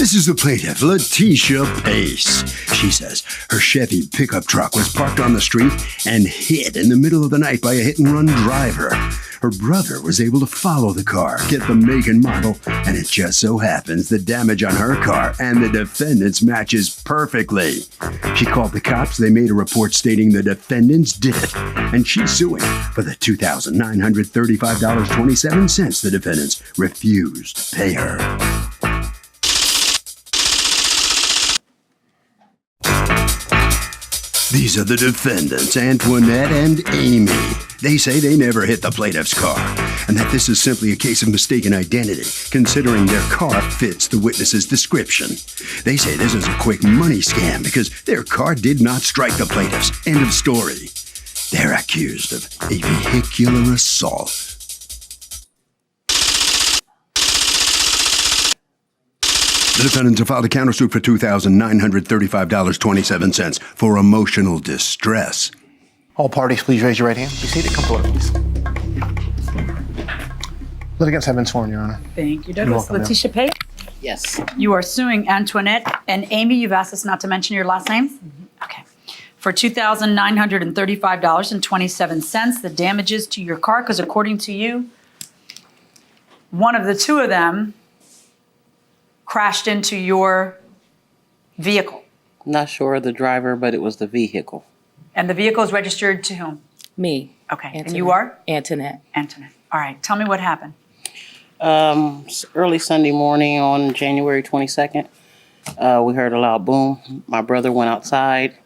This is the plaintiff, Letitia Pace. She says her Chevy pickup truck was parked on the street and hit in the middle of the night by a hit-and-run driver. Her brother was able to follow the car, get the make and model, and it just so happens the damage on her car and the defendant's matches perfectly. She called the cops. They made a report stating the defendants did it, and she's suing for the $2,935.27 the defendants refused to pay her. These are the defendants, Antoinette and Amy. They say they never hit the plaintiff's car, and that this is simply a case of mistaken identity, considering their car fits the witness's description. They say this is a quick money scam because their car did not strike the plaintiffs. End of story. They're accused of a vehicular assault. The defendants have filed a countersuit for $2,935.27 for emotional distress. All parties, please raise your right hand. Be seated. Come forward, please. Litigants have been sworn, Your Honor. Thank you, Douglas. Letitia Pace? Yes. You are suing Antoinette and Amy. You've asked us not to mention your last names? Okay. For $2,935.27, the damages to your car, because according to you, one of the two of them crashed into your vehicle. Not sure of the driver, but it was the vehicle. And the vehicle is registered to whom? Me. Okay. Antoinette. And you are? Antoinette. Antoinette. All right. Tell me what happened. Early Sunday morning on January 22nd, we heard a loud boom. My brother went outside.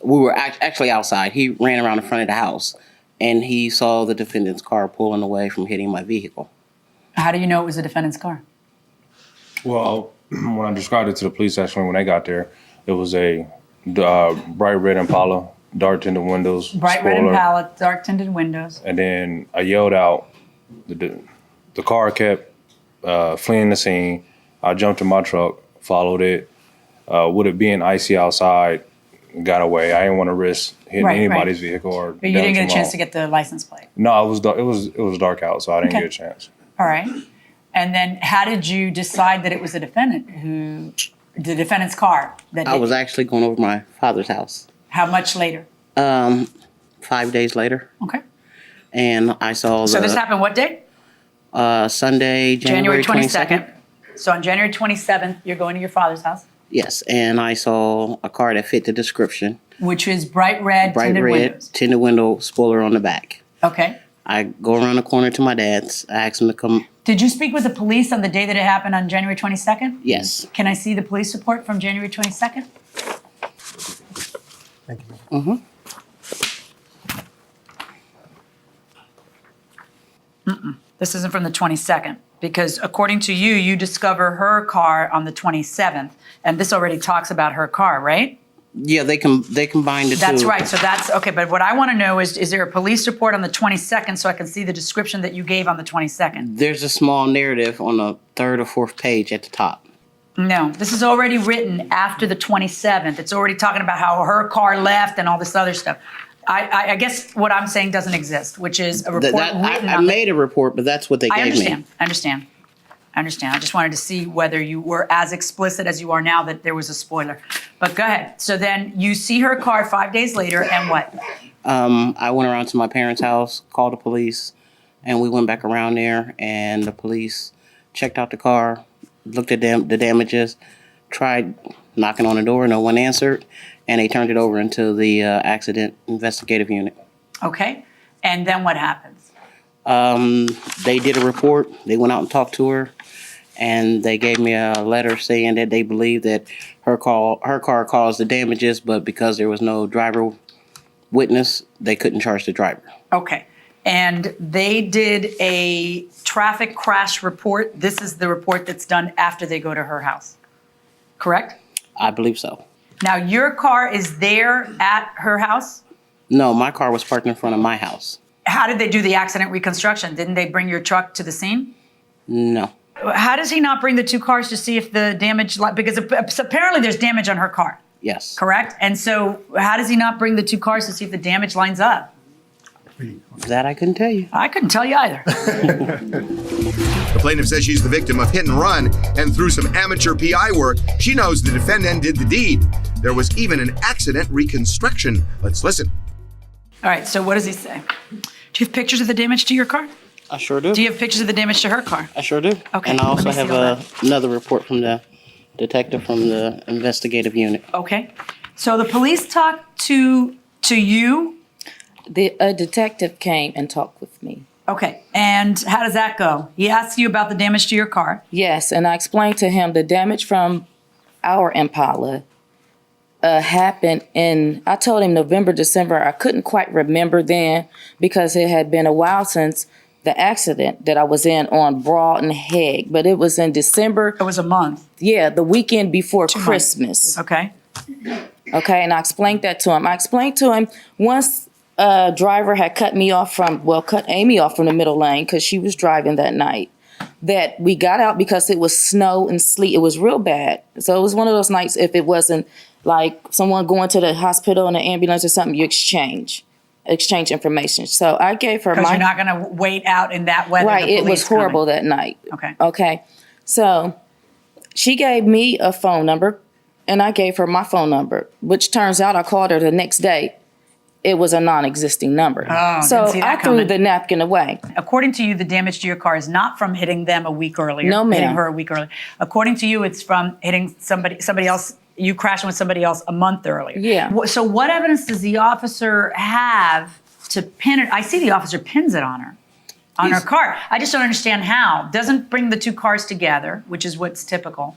We were actually outside. He ran around the front of the house, and he saw the defendant's car pulling away from hitting my vehicle. How do you know it was the defendant's car? Well, when I described it to the police, actually, when they got there, it was a bright red Impala, dark tinted windows, Bright red Impala, dark tinted windows. and then I yelled out. The car kept fleeing the scene. I jumped in my truck, followed it. With it being icy outside, got away. I didn't want to risk hitting anybody's vehicle or. But you didn't get a chance to get the license plate. No, it was dark. It was dark out, so I didn't get a chance. All right. And then how did you decide that it was the defendant's car? I was actually going over to my father's house. How much later? 5 days later. Okay. And I saw So this happened what day? Sunday, January 22nd. So on January 27th, you're going to your father's house? Yes, and I saw a car that fit the description. Which is bright red, tinted windows. Tinted window, spoiler on the back. Okay. I go around the corner to my dad's. I asked him to come. Did you speak with the police on the day that it happened on January 22nd? Yes. Can I see the police report from January 22nd? Thank you. This isn't from the 22nd, because according to you, you discover her car on the 27th, and this already talks about her car, right? Yeah, they combined the two. That's right. So that's okay. But what I want to know is there a police report on the 22nd so I can see the description that you gave on the 22nd? There's a small narrative on the third or fourth page at the top. No, this is already written after the 27th. It's already talking about how her car left and all this other stuff. I guess what I'm saying doesn't exist, which is a report written I made a report, but that's what they gave me. I understand. I just wanted to see whether you were as explicit as you are now that there was a spoiler. But go ahead. So then you see her car 5 days later, and what? I went around to my parents' house, called the police, and we went back around there, and the police checked out the car, looked at the damages, tried knocking on the door, no one answered, and they turned it over into the accident investigative unit. Okay. And then what happens? They did a report. They went out and talked to her, and they gave me a letter saying that they believe that her car caused the damages, but because there was no driver witness, they couldn't charge the driver. Okay. And they did a traffic crash report. This is the report that's done after they go to her house, correct? I believe so. Now, your car is there at her house? No, my car was parked in front of my house. How did they do the accident reconstruction? Didn't they bring your truck to the scene? No. How does he not bring the two cars to see if the damage, because apparently there's damage on her car, Yes. correct? And so how does he not bring the two cars to see if the damage lines up? That I couldn't tell you. I couldn't tell you either. The plaintiff says she's the victim of hit and run, and through some amateur PI work, she knows the defendant did the deed. There was even an accident reconstruction. Let's listen. All right, so what does he say? Do you have pictures of the damage to your car? I sure do. Do you have pictures of the damage to her car? I sure do. Okay, And I also let me see all have another report from the detective from the investigative unit. Okay. So the police talked to you. A detective came and talked with me. Okay. And how does that go? He asked you about the damage to your car. Yes, and I explained to him the damage from our Impala happened in, I told him November, December. I couldn't quite remember then because it had been a while since the accident that I was in on Broad and Hague, but it was in December. It was a month. Yeah, the weekend before 2 months. Christmas. Okay. Okay, and I explained that to him. I explained to him once a driver had cut Amy off from the middle lane because she was driving that night, that we got out because it was snow and sleet. It was real bad. So it was one of those nights, if it wasn't like someone going to the hospital in an ambulance or something, you exchange information. So I gave her Because you're not going to wait out in that weather. right. It was horrible that night. Okay. Okay. So she gave me a phone number and I gave her my phone number, which turns out I called her the next day. It was a non-existing number. Oh, so didn't see that I threw coming. the napkin away. According to you, the damage to your car is not from hitting them a week earlier. No, ma'am. Hitting her a week earlier. According to you, it's from hitting somebody else. You crashing with somebody else a month earlier. Yeah. So what evidence does the officer have to pin it? I see the officer pins it on her car. I just don't understand how. Doesn't bring the two cars together, which is what's typical,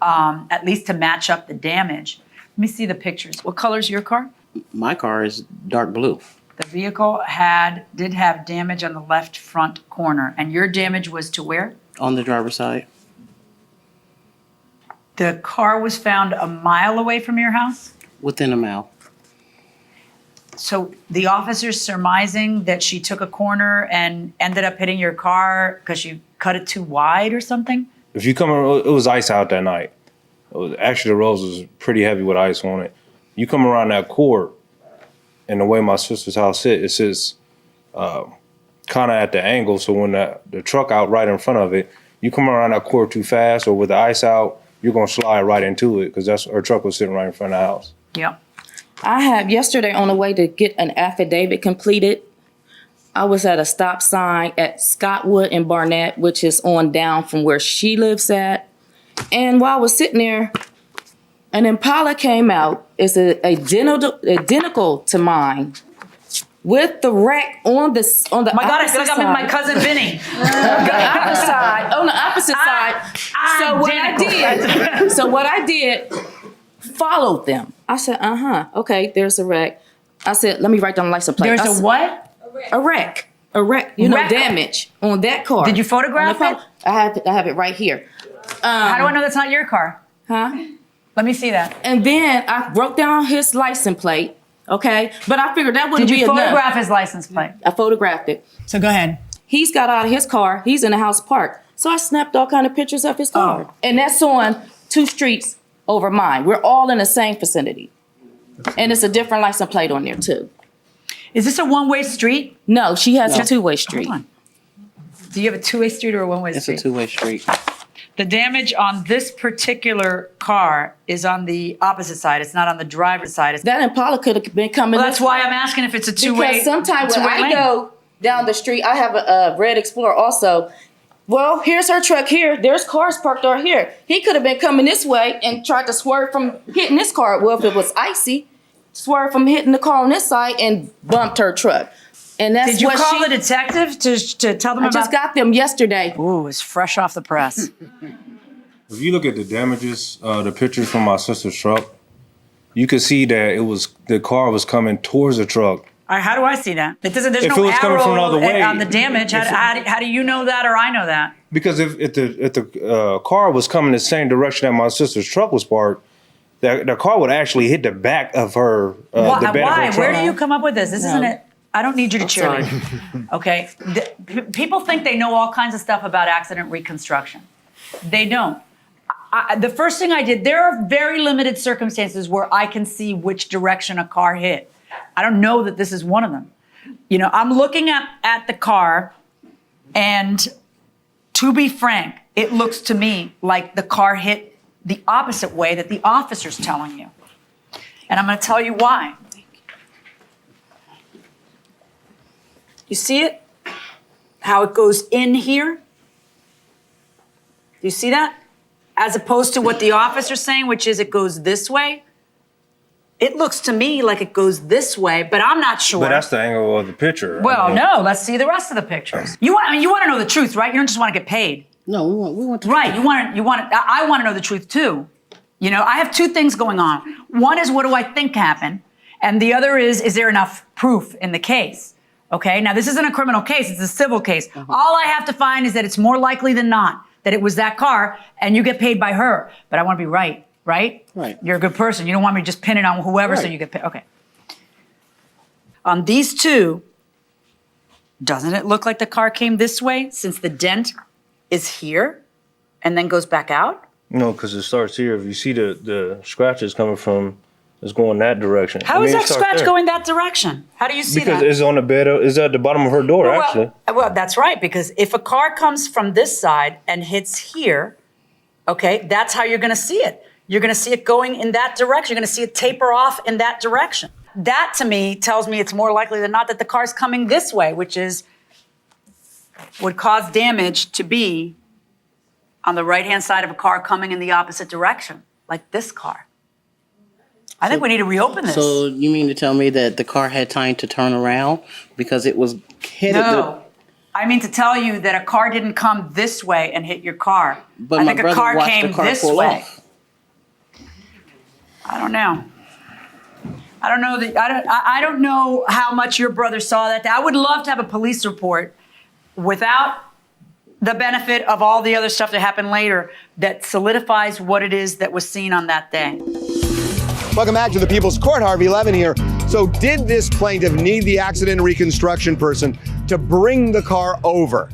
at least to match up the damage. Let me see the pictures. What color is your car? My car is dark blue. The vehicle did have damage on the left front corner, and your damage was to where? On the driver's side. The car was found a mile away from your house? Within a mile. So the officer's surmising that she took a corner and ended up hitting your car because you cut it too wide or something? If you come, it was ice out that night. Actually, the roads was pretty heavy with ice on it. You come around that court, and the way my sister's house sits, it sits kind of at the angle. So when the truck out right in front of it, you come around that court too fast, or with the ice out, you're gonna slide right into it because her truck was sitting right in front of the house. Yep. I have yesterday on the way to get an affidavit completed. I was at a stop sign at Scottwood and Barnett, which is on down from where she lives at. And while I was sitting there, an Impala came out. It's identical to mine, with the wreck on the My God, I feel opposite like I'm in my side. cousin Vinny. On the opposite side. So what I did, followed them. I said, okay, there's a wreck. I said, let me write down the license plate. There's I a said, what? A wreck, Wreck? damage on that car. Did you photograph On the it? I have it right here. How do I know that's not your car? Huh? Let me see that. And then I wrote down his license plate, okay? But I figured that wouldn't Did be you enough. photograph his license plate? I photographed it. So go ahead. He's got out of his car. He's in the house parked. So I snapped all kind of pictures of his car. Oh. And that's on 2 streets over mine. We're all in the same vicinity. And it's a different license plate on there too. Is this a one-way street? No, she has a 2-way street. Hold on. Do you have a two-way street or a one-way It's street? a two-way street. The damage on this particular car is on the opposite side. It's not on the driver's side. That Impala could have been coming Well, this that's why way. I'm asking if it's a two-way. Because sometimes when two-way I lane. go down the street, I have a red Explorer also. Well, here's her truck here. There's cars parked over here. He could have been coming this way and tried to swerve from hitting this car. Well, if it was icy, swerve from hitting the car on this side and bumped her truck. And that's Did you what call the detective to tell them I about? just got them yesterday. Ooh, it's fresh off the press. If you look at the damages, the pictures from my sister's truck, you could see that the car was coming towards the truck. How do I see that? It doesn't. There's If no it was coming arrow from another way, on the damage. How do you know that, or I know that? Because if the car was coming the same direction that my sister's truck was parked, the car would actually hit the back of her. The bed of her Why? truck. Where do you come up with this? This isn't it. I don't need you to sorry. cheerlead. Okay. People think they know all kinds of stuff about accident reconstruction. They don't. The first thing I did, there are very limited circumstances where I can see which direction a car hit. I don't know that this is one of them. You know, I'm looking at the car, and To be frank, it looks to me like the car hit the opposite way that the officer's telling you. And I'm going to tell you why. You see it? How it goes in here? Do you see that? As opposed to what the officer's saying, which is it goes this way. It looks to me like it goes this way, but I'm not sure. But that's the angle of the picture. Well, no, let's see the rest of the pictures. You want to know the truth, right? You don't just want to get paid. No, we want to. Right, I want to know the truth too. You know, I have two things going on. One is what do I think happened? And the other is there enough proof in the case? Okay, now this isn't a criminal case, it's a civil case. All I have to find is that it's more likely than not that it was that car and you get paid by her. But I want to be right? Right. You're a good person. You don't want me to just pin it on whoever so you get paid. Okay. On these two, doesn't it look like the car came this way since the dent is here and then goes back out? No, because it starts here. If you see the scratches coming from, it's going that direction. How is that scratch going that direction? How do you see that? Because it's on the bed, it's at the bottom of her door, actually. Well, that's right, because if a car comes from this side and hits here, okay, that's how you're going to see it. You're going to see it going in that direction. You're going to see it taper off in that direction. That, to me, tells me it's more likely than not that the car's coming this way, which would cause damage to be on the right-hand side of a car coming in the opposite direction, like this car. I think we need to reopen this. So you mean to tell me that the car had time to turn around because it was headed? No. I mean to tell you that a car didn't come this way and hit your car. But I my think a brother car watched came the car this pull way. off. I don't know. I don't know how much your brother saw that. I would love to have a police report without the benefit of all the other stuff that happened later that solidifies what it is that was seen on that day. Welcome back to the People's Court. Harvey Levin here. So did this plaintiff need the accident reconstruction person to bring the car over?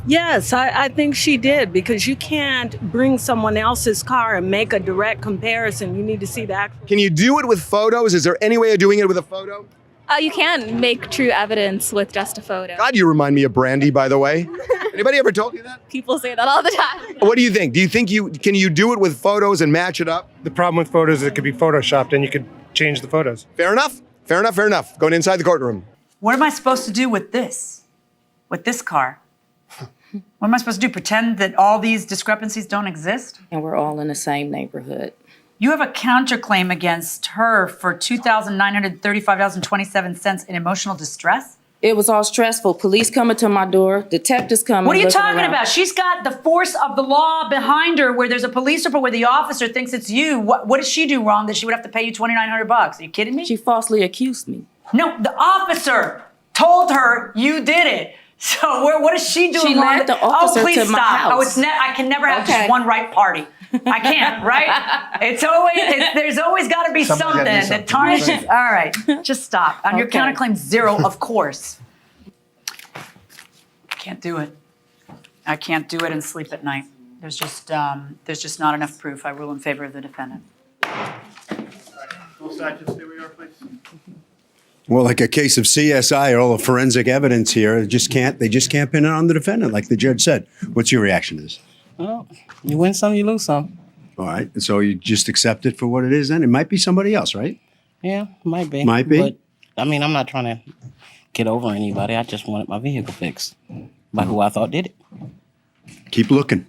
Yes, I think she did, because you can't bring someone else's car and make a direct comparison. You need to see that. Can you do it with photos? Is there any way of doing it with a photo? You can make true evidence with just a photo. God, you remind me of Brandy, by the way. Anybody ever told you that? People say that all the time. What do you think? Do you think can you do it with photos and match it up? The problem with photos is it could be photoshopped and you could change the photos. Fair enough. Fair enough. Fair enough. Going inside the courtroom. What am I supposed to do with this car? What am I supposed to do? Pretend that all these discrepancies don't exist? And we're all in the same neighborhood. You have a counterclaim against her for $2,935.27 in emotional distress? It was all stressful. Police coming to my door, detectives coming. What are you looking talking around. about? She's got the force of the law behind her where there's a police report where the officer thinks it's you. What does she do wrong that she would have to pay you $2,900? Are you kidding me? She falsely accused me. No, the officer told her you did it. So what is she doing She wrong? led the officer please to my stop. house. I can never have Okay. just one right party. I can't, right? There's always got to be something that tarnishes. All right, just stop. On your Okay. counterclaim 0, of course. Can't do it. I can't do it and sleep at night. There's just not enough proof. I rule in favor of the defendant. Both sides, just stay where you are, please. Well, like a case of CSI or all the forensic evidence here, they just can't pin it on the defendant, like the judge said. What's your reaction to this? Well, you win some, you lose some. All right, so you just accept it for what it is then? It might be somebody else, right? Yeah, might be. Might be. But, I mean, I'm not trying to get over anybody. I just wanted my vehicle fixed by who I thought did it. Keep looking.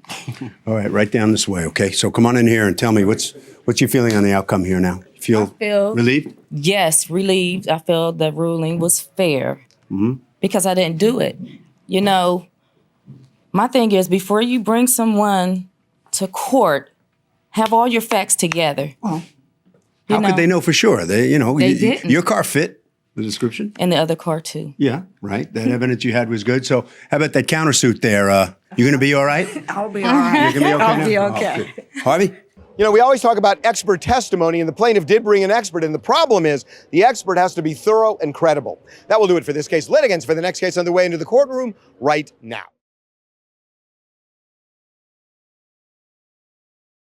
All right, right down this way, okay? So come on in here and tell me what's your feeling on the outcome here now? I feel relieved? Yes, relieved. I feel the ruling was fair because I didn't do it. You know, my thing is before you bring someone to court, have all your facts together. How could they know for sure? They didn't. Your car fit the description? And the other car too. Yeah, right. That evidence you had was good. So how about that countersuit there? You gonna be all right? I'll be all right. You're gonna be okay I'll now? be Oh, okay. good. Harvey? You know, we always talk about expert testimony, and the plaintiff did bring an expert, and the problem is the expert has to be thorough and credible. That will do it for this case. Litigants for the next case on the way into the courtroom right now.